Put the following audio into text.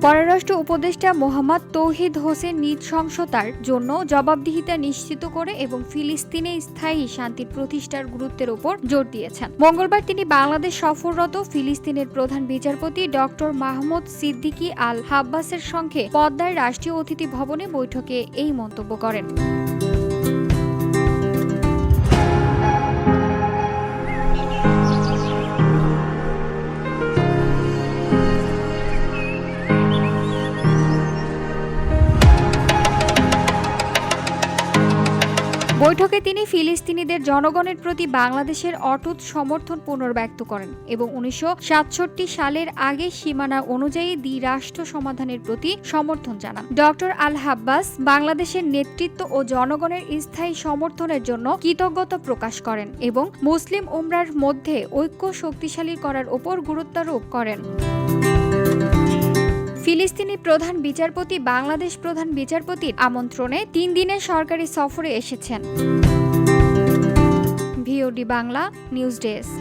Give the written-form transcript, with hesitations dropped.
পররাষ্ট্র উপদেষ্টা মোহাম্মদ তৌহিদ হোসেন নৃশংসতার জন্য জবাবদিহিতা নিশ্চিত করে এবং ফিলিস্তিনে স্থায়ী শান্তির প্রতিষ্ঠার গুরুত্বের উপর জোর দিয়েছেন। মঙ্গলবার তিনি বাংলাদেশ সফররত ফিলিস্তিনের প্রধান বিচারপতি ডক্টর মাহমুদ সিদ্দিকী আল হাব্বাসের সঙ্গে পদ্মার রাষ্ট্রীয় অতিথি ভবনে বৈঠকে এই মন্তব্য করেন। বৈঠকে তিনি ফিলিস্তিনিদের জনগণের প্রতি বাংলাদেশের অটুট সমর্থন পুনর্ব্যক্ত করেন এবং 1967 সালের আগে সীমানা অনুযায়ী দ্বিরাষ্ট্র সমাধানের প্রতি সমর্থন জানান। ডক্টর আল হাব্বাস বাংলাদেশের নেতৃত্ব ও জনগণের স্থায়ী সমর্থনের জন্য কৃতজ্ঞতা প্রকাশ করেন এবং মুসলিম উম্মাহর মধ্যে ঐক্য শক্তিশালী করার উপর গুরুত্বারোপ করেন। ফিলিস্তিনি প্রধান বিচারপতি বাংলাদেশ প্রধান বিচারপতির আমন্ত্রণে 3 দিনের সরকারি সফরে এসেছেন। VOD Bangla news desk.